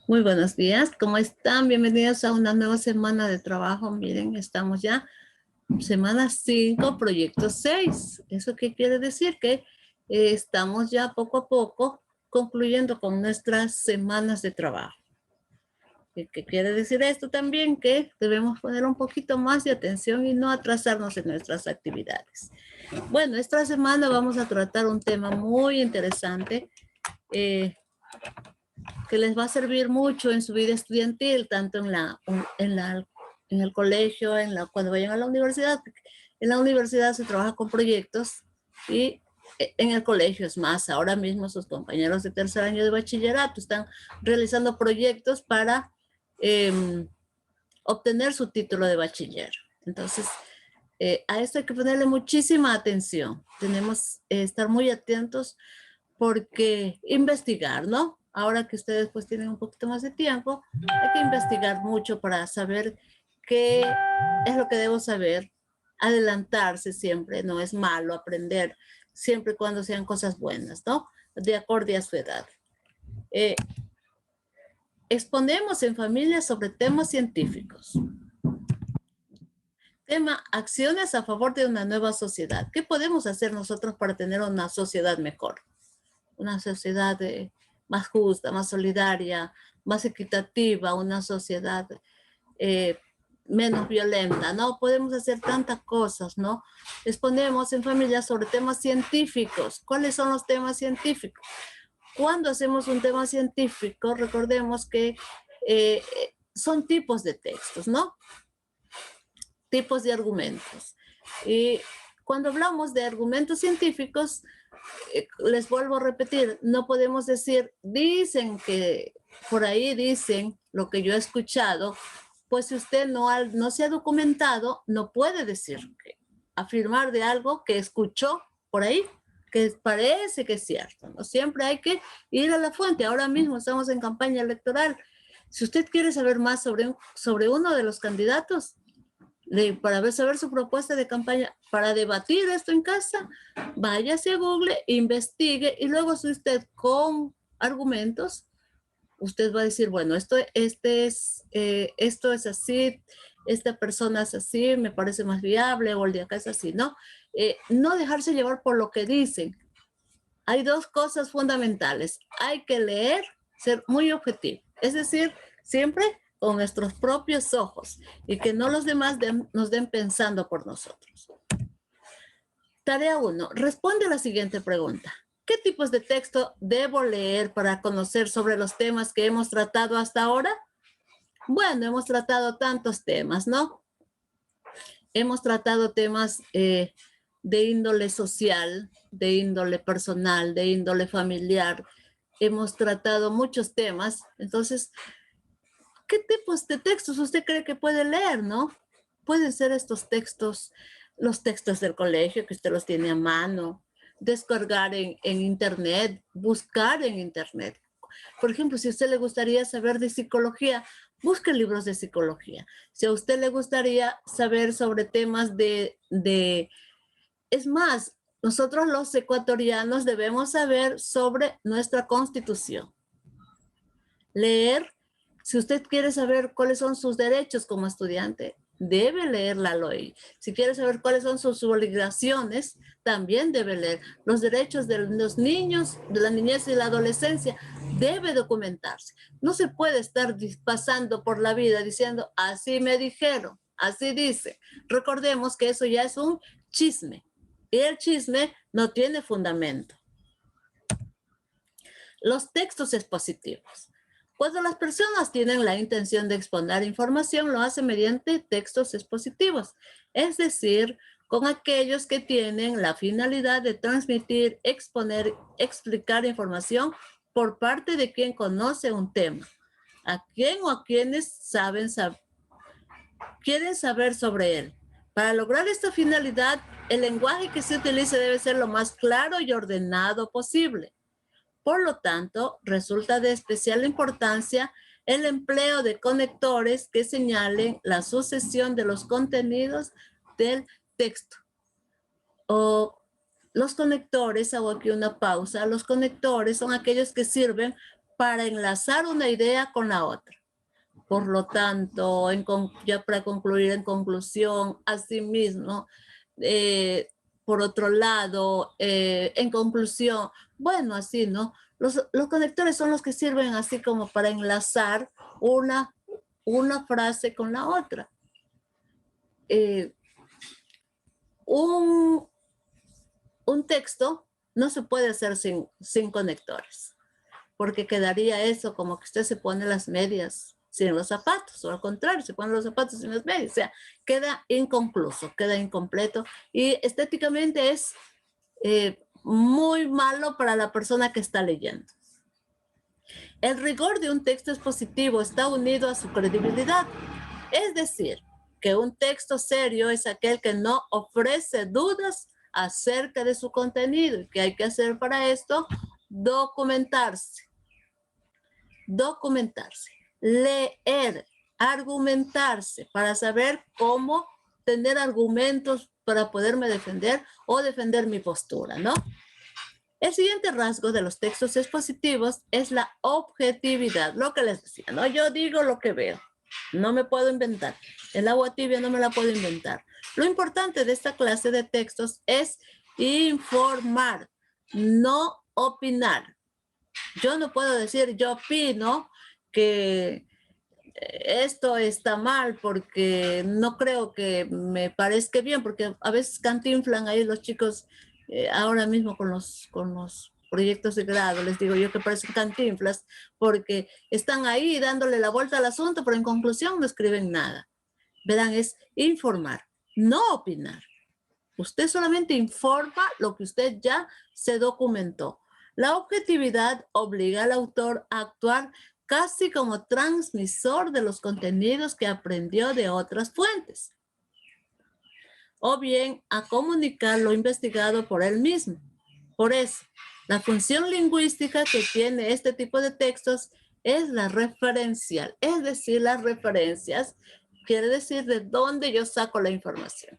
Muy buenos días, ¿cómo están? Bienvenidos a una nueva semana de trabajo. Miren, estamos ya semana 5, proyecto 6. ¿Eso qué quiere decir? Que estamos ya poco a poco concluyendo con nuestras semanas de trabajo. ¿Qué quiere decir esto también? Que debemos poner un poquito más de atención y no atrasarnos en nuestras actividades. Bueno, esta semana vamos a tratar un tema muy interesante que les va a servir mucho en su vida estudiantil, tanto en el colegio, cuando vayan a la universidad. En la universidad se trabaja con proyectos y en el colegio es más. Ahora mismo sus compañeros de tercer año de bachillerato están realizando proyectos para obtener su título de bachiller. Entonces, a esto hay que ponerle muchísima atención. Tenemos que estar muy atentos porque investigar, ¿no? Ahora que ustedes pues tienen un poquito más de tiempo, hay que investigar mucho para saber qué es lo que debo saber. Adelantarse siempre, no es malo aprender, siempre y cuando sean cosas buenas, ¿no? De acorde a su edad. Exponemos en familia sobre temas científicos. Tema, acciones a favor de una nueva sociedad. ¿Qué podemos hacer nosotros para tener una sociedad mejor? Una sociedad más justa, más solidaria, más equitativa, una sociedad menos violenta, ¿no? Podemos hacer tantas cosas, ¿no? Exponemos en familia sobre temas científicos. ¿Cuáles son los temas científicos? Cuando hacemos un tema científico, recordemos que son tipos de textos, ¿no? Tipos de argumentos. Y cuando hablamos de argumentos científicos, les vuelvo a repetir, no podemos decir, dicen que por ahí dicen lo que yo he escuchado, pues si usted no se ha documentado, no puede decir, afirmar de algo que escuchó por ahí, que parece que es cierto, ¿no? Siempre hay que ir a la fuente. Ahora mismo estamos en campaña electoral. Si usted quiere saber más sobre uno de los candidatos, para saber su propuesta de campaña, para debatir esto en casa, váyase a Google, investigue y luego si usted con argumentos, usted va a decir, bueno, esto es así, esta persona es así, me parece más viable, o el de acá es así, ¿no? No dejarse llevar por lo que dicen. Hay dos cosas fundamentales. Hay que leer, ser muy objetivo. Es decir, siempre con nuestros propios ojos y que no los demás nos den pensando por nosotros. Tarea 1. Responde a la siguiente pregunta. ¿Qué tipos de texto debo leer para conocer sobre los temas que hemos tratado hasta ahora? Bueno, hemos tratado tantos temas, ¿no? Hemos tratado temas de índole social, de índole personal, de índole familiar. Hemos tratado muchos temas. Entonces, ¿qué tipos de textos usted cree que puede leer, no? Pueden ser estos textos, los textos del colegio, que usted los tiene a mano, descargar en internet, buscar en internet. Por ejemplo, si a usted le gustaría saber de psicología, busque libros de psicología. Si a usted le gustaría saber sobre temas es más, nosotros los ecuatorianos debemos saber sobre nuestra Constitución. Leer, si usted quiere saber cuáles son sus derechos como estudiante, debe leer la ley. Si quiere saber cuáles son sus obligaciones, también debe leer. Los derechos de los niños, de la niñez y la adolescencia, debe documentarse. No se puede estar pasando por la vida diciendo, así me dijeron, así dice. Recordemos que eso ya es un chisme. Y el chisme no tiene fundamento. Los textos expositivos. Cuando las personas tienen la intención de exponer información, lo hacen mediante textos expositivos, es decir, con aquellos que tienen la finalidad de transmitir, exponer, explicar información por parte de quien conoce un tema, a quien o a quienes quieren saber sobre él. Para lograr esta finalidad, el lenguaje que se utilice debe ser lo más claro y ordenado posible. Por lo tanto, resulta de especial importancia el empleo de conectores que señalen la sucesión de los contenidos del texto. Los conectores, hago aquí una pausa, los conectores son aquellos que sirven para enlazar una idea con la otra. Por lo tanto, ya para concluir, en conclusión, asimismo, por otro lado, en conclusión, bueno, así, ¿no? Los conectores son los que sirven así como para enlazar una frase con la otra. Un texto no se puede hacer sin conectores, porque quedaría eso como que usted se pone las medias sin los zapatos, o al contrario, se ponen los zapatos sin las medias, o sea, queda inconcluso, queda incompleto, y estéticamente es muy malo para la persona que está leyendo. El rigor de un texto expositivo está unido a su credibilidad, es decir, que un texto serio es aquel que no ofrece dudas acerca de su contenido. ¿Y qué hay que hacer para esto? Documentarse, leer, argumentarse para saber cómo tener argumentos para poderme defender o defender mi postura, ¿no? El siguiente rasgo de los textos expositivos es la objetividad, lo que les decía, ¿no? Yo digo lo que veo, no me puedo inventar. El agua tibia no me la puedo inventar. Lo importante de esta clase de textos es informar, no opinar. Yo no puedo decir, yo opino que esto está mal porque no creo que me parezca bien, porque a veces cantinflan ahí los chicos ahora mismo con los proyectos de grado, les digo yo que parecen cantinflas, porque están ahí dándole la vuelta al asunto, pero en conclusión no escriben nada. Verán, es informar, no opinar. Usted solamente informa lo que usted ya se documentó. La objetividad obliga al autor a actuar casi como transmisor de los contenidos que aprendió de otras fuentes, o bien a comunicar lo investigado por él mismo. Por eso, la función lingüística que tiene este tipo de textos es la referencial, es decir, las referencias quiere decir de dónde yo saco la información,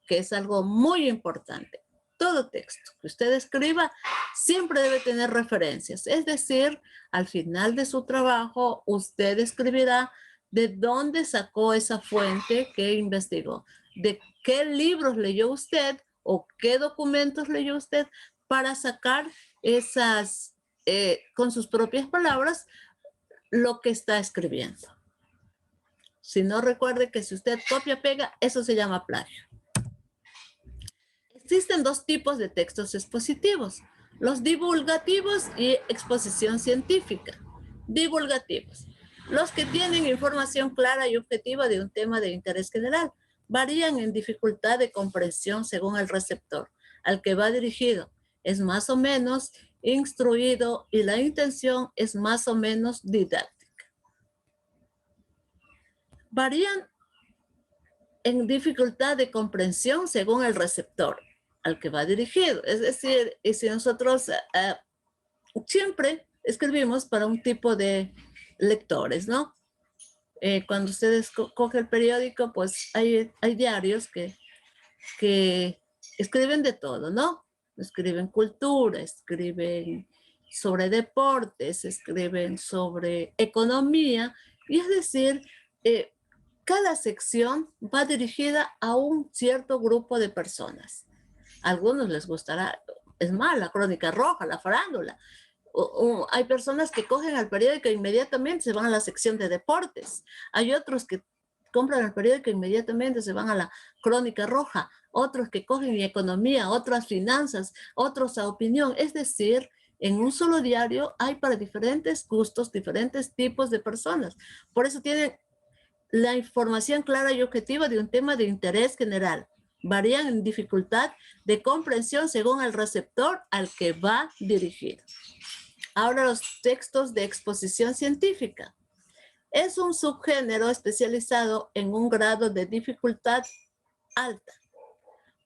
que es algo muy importante. Todo texto que usted escriba siempre debe tener referencias. Es decir, al final de su trabajo, usted escribirá de dónde sacó esa fuente que investigó, de qué libros leyó usted o qué documentos leyó usted para sacar esas, con sus propias palabras, lo que está escribiendo. Si no, recuerde que si usted copia, pega, eso se llama plagio. Existen dos tipos de textos expositivos, los divulgativos y exposición científica. Divulgativos, los que tienen información clara y objetiva de un tema de interés general, varían en dificultad de comprensión según el receptor al que va dirigido. Es más o menos instruido y la intención es más o menos didáctica. Varían en dificultad de comprensión según el receptor al que va dirigido. Es decir, y si nosotros siempre escribimos para un tipo de lectores, ¿no? Cuando ustedes cogen el periódico, pues hay diarios que escriben de todo, ¿no? Escriben cultura, escriben sobre deportes, escriben sobre economía, y es decir, cada sección va dirigida a un cierto grupo de personas. A algunos les gustará, es más, la crónica roja, la farándula. Hay personas que cogen el periódico e inmediatamente se van a la sección de deportes. Hay otros que compran el periódico e inmediatamente se van a la crónica roja. Otros que cogen economía, otras finanzas, otros a opinión. Es decir, en un solo diario hay para diferentes gustos, diferentes tipos de personas. Por eso tienen la información clara y objetiva de un tema de interés general. Varían en dificultad de comprensión según el receptor al que va dirigido. Ahora, los textos de exposición científica. Es un subgénero especializado en un grado de dificultad alta,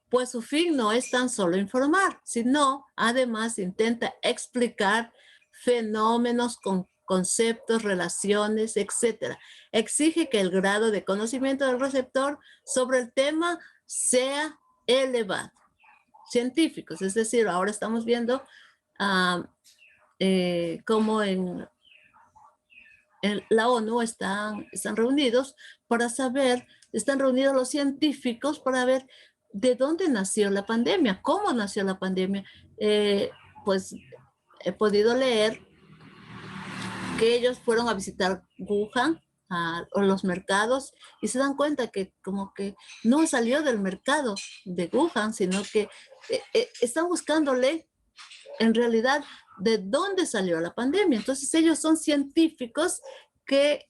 pues su fin no es tan solo informar, sino además intenta explicar fenómenos con conceptos, relaciones, etc. Exige que el grado de conocimiento del receptor sobre el tema sea elevado. Científicos, es decir, ahora estamos viendo como en la ONU están reunidos para saber, están reunidos los científicos para ver de dónde nació la pandemia, cómo nació la pandemia. Pues he podido leer que ellos fueron a visitar Wuhan, o los mercados, y se dan cuenta que como que no salió del mercado de Wuhan, sino que están buscándole en realidad de dónde salió la pandemia. Entonces ellos son científicos que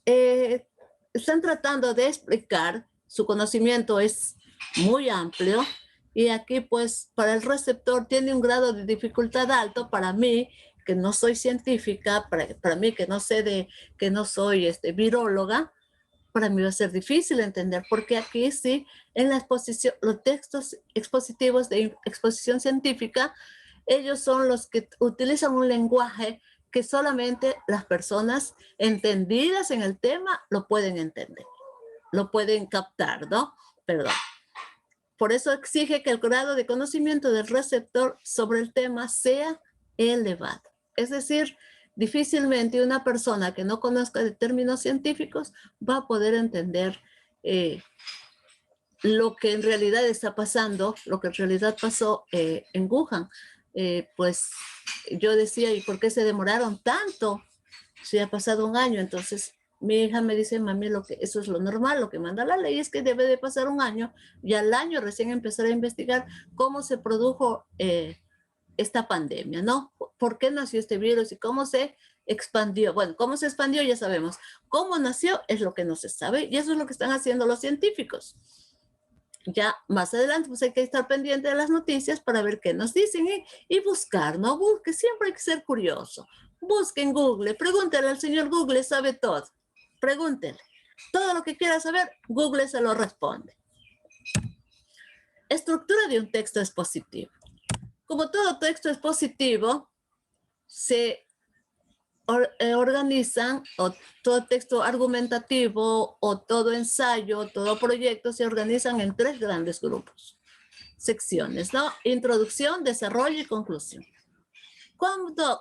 están tratando de explicar, su conocimiento es muy amplio, y aquí pues para el receptor tiene un grado de dificultad alto. Para mí, que no soy científica, para mí que no sé que no soy viróloga, para mí va a ser difícil entender, porque aquí sí, en la exposición, los textos expositivos de exposición científica, ellos son los que utilizan un lenguaje que solamente las personas entendidas en el tema lo pueden entender, lo pueden captar, ¿no? Perdón. Por eso exige que el grado de conocimiento del receptor sobre el tema sea elevado. Es decir, difícilmente una persona que no conozca de términos científicos va a poder entender lo que en realidad está pasando, lo que en realidad pasó en Wuhan. Pues yo decía, ¿y por qué se demoraron tanto? Si ha pasado un año. Entonces mi hija me dice, mami, eso es lo normal, lo que manda la ley es que debe de pasar un año, y al año recién empezar a investigar cómo se produjo esta pandemia, ¿no? ¿Por qué nació este virus y cómo se expandió? Bueno, cómo se expandió ya sabemos. Cómo nació es lo que no se sabe, y eso es lo que están haciendo los científicos. Ya más adelante pues hay que estar pendiente de las noticias para ver qué nos dicen y buscar, ¿no? Busque, siempre hay que ser curioso. Busque en Google, pregúntele al señor Google, sabe todo. Pregúntele. Todo lo que quiera saber, Google se lo responde. Estructura de un texto expositivo. Como todo texto expositivo, se organizan, o todo texto argumentativo, o todo ensayo, todo proyecto se organizan en 3 grandes grupos, secciones, ¿no? Introducción, desarrollo y conclusión.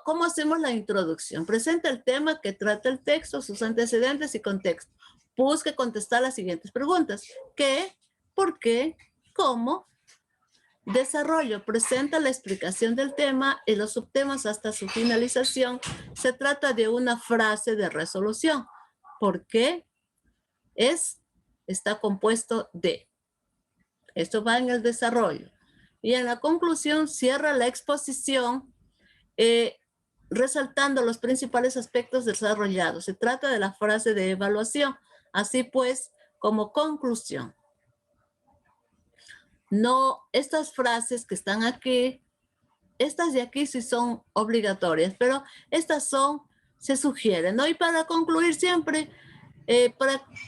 ¿Cómo hacemos la introducción? Presenta el tema que trata el texto, sus antecedentes y contexto. Busque contestar las siguientes preguntas: ¿qué? ¿Por qué? ¿Cómo? Desarrollo, presenta la explicación del tema y los subtemas hasta su finalización. Se trata de una frase de resolución. ¿Por qué? Está compuesto de. Esto va en el desarrollo. Y en la conclusión cierra la exposición resaltando los principales aspectos desarrollados. Se trata de la frase de evaluación. Así pues, como conclusión. No, estas frases que están aquí, estas de aquí sí son obligatorias, pero estas se sugieren, ¿no? Y para concluir siempre,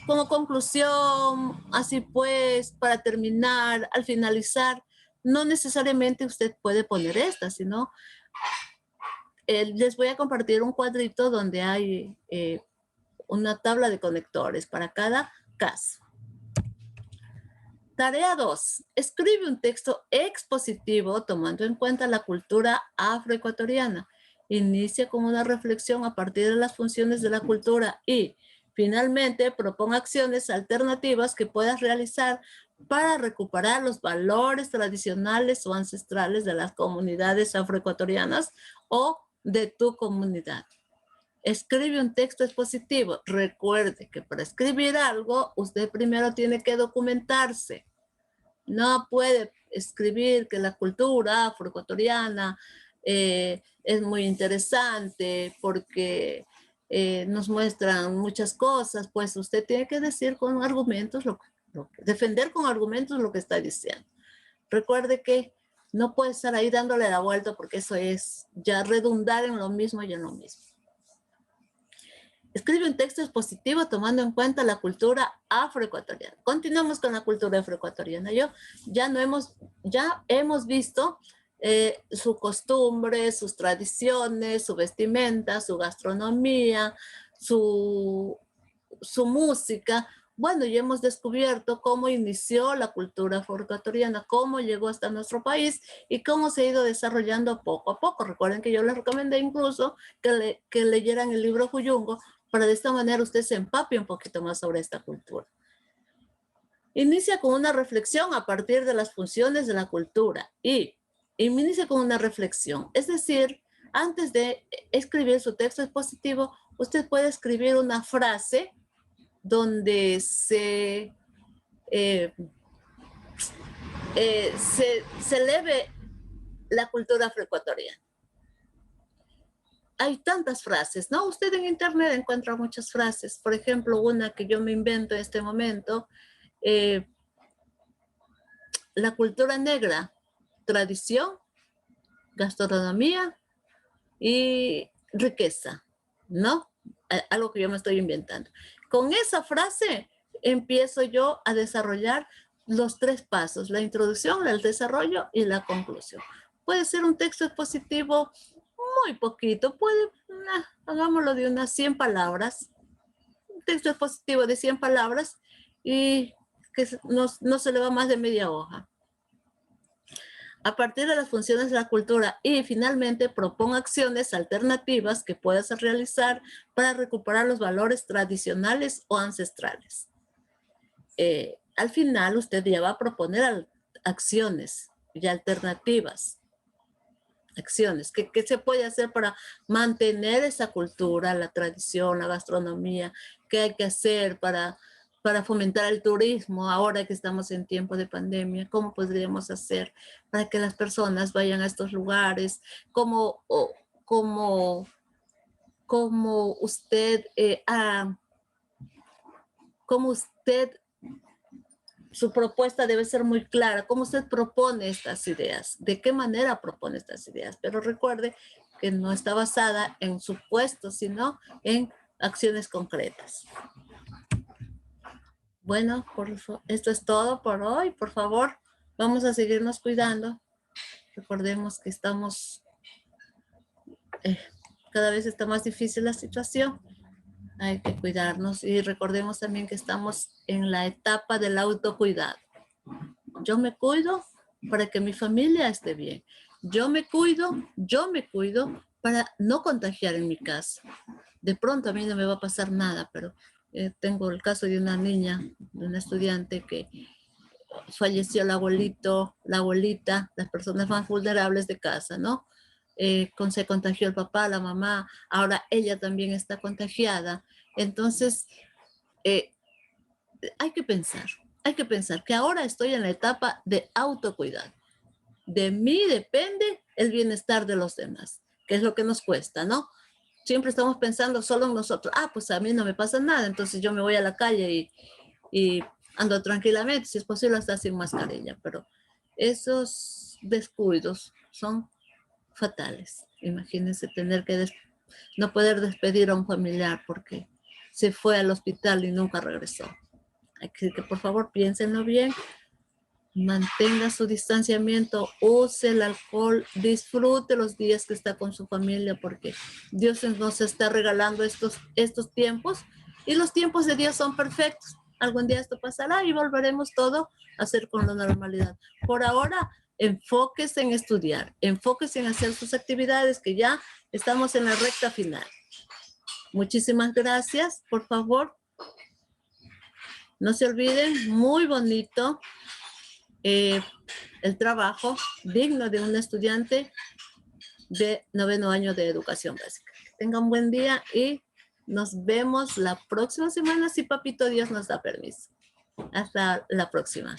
como conclusión, así pues, para terminar, al finalizar, no necesariamente usted puede poner estas, sino les voy a compartir un cuadrito donde hay una tabla de conectores para cada caso. Tarea 2. Escribe un texto expositivo tomando en cuenta la cultura afroecuatoriana. Inicia con una reflexión a partir de las funciones de la cultura y, finalmente, proponga acciones alternativas que puedas realizar para recuperar los valores tradicionales o ancestrales de las comunidades afroecuatorianas o de tu comunidad. Escribe un texto expositivo. Recuerde que para escribir algo, usted primero tiene que documentarse. No puede escribir que la cultura afroecuatoriana es muy interesante porque nos muestran muchas cosas. Pues usted tiene que decir con argumentos, defender con argumentos lo que está diciendo. Recuerde que no puede estar ahí dándole la vuelta, porque eso es ya redundar en lo mismo y en lo mismo. Escribe un texto expositivo tomando en cuenta la cultura afroecuatoriana. Continuamos con la cultura afroecuatoriana. Ya hemos visto su costumbre, sus tradiciones, su vestimenta, su gastronomía, su música. bueno, ya hemos descubierto cómo inició la cultura afroecuatoriana, cómo llegó hasta nuestro país y cómo se ha ido desarrollando poco a poco. Recuerden que yo les recomendé incluso que leyeran el libro Fuyungo para de esta manera usted se empape un poquito más sobre esta cultura. Inicia con una reflexión a partir de las funciones de la cultura y inicia con una reflexión. Es decir, antes de escribir su texto expositivo, usted puede escribir una frase donde se eleve la cultura afroecuatoriana. Hay tantas frases, ¿no? Usted en internet encuentra muchas frases. Por ejemplo, una que yo me invento en este momento, la cultura negra, tradición, gastronomía y riqueza, ¿no? Algo que yo me estoy inventando. Con esa frase empiezo yo a desarrollar los 3 pasos, la introducción, el desarrollo y la conclusión. Puede ser un texto expositivo muy poquito, hagámoslo de unas 100 palabras, un texto expositivo de 100 palabras y que no se le va más de media hoja. A partir de las funciones de la cultura y finalmente proponga acciones alternativas que puedas realizar para recuperar los valores tradicionales o ancestrales. Al final usted ya va a proponer acciones y alternativas. Acciones, ¿qué se puede hacer para mantener esa cultura, la tradición, la gastronomía? ¿Qué hay que hacer para fomentar el turismo ahora que estamos en tiempo de pandemia? ¿Cómo podríamos hacer para que las personas vayan a estos lugares? ¿Cómo usted su propuesta debe ser muy clara? ¿Cómo usted propone estas ideas? ¿De qué manera propone estas ideas? Pero recuerde que no está basada en supuestos, sino en acciones concretas. Bueno, esto es todo por hoy. Por favor, vamos a seguirnos cuidando. Recordemos que cada vez está más difícil la situación. Hay que cuidarnos y recordemos también que estamos en la etapa del autocuidado. Yo me cuido para que mi familia esté bien. Yo me cuido para no contagiar en mi casa. De pronto a mí no me va a pasar nada, pero tengo el caso de una niña, de una estudiante que falleció el abuelito, la abuelita, las personas más vulnerables de casa, ¿no? Se contagió el papá, la mamá, ahora ella también está contagiada. Entonces, hay que pensar que ahora estoy en la etapa de autocuidado. De mí depende el bienestar de los demás, que es lo que nos cuesta, ¿no? Siempre estamos pensando solo en nosotros. Pues a mí no me pasa nada, entonces yo me voy a la calle y ando tranquilamente, si es posible hasta sin mascarilla, pero esos descuidos son fatales. Imagínense tener que no poder despedir a un familiar porque se fue al hospital y nunca regresó. Así que por favor piénsenlo bien, mantenga su distanciamiento, use el alcohol, disfrute los días que está con su familia porque Dios nos está regalando estos tiempos y los tiempos de Dios son perfectos. Algún día esto pasará y volveremos todo a hacer con la normalidad. Por ahora, enfóquese en estudiar, enfóquese en hacer sus actividades que ya estamos en la recta final. Muchísimas gracias, por favor. No se olviden, muy bonito el trabajo digno de un estudiante de 9º año de educación básica. Que tengan un buen día y nos vemos la próxima semana si Papito Dios nos da permiso. Hasta la próxima.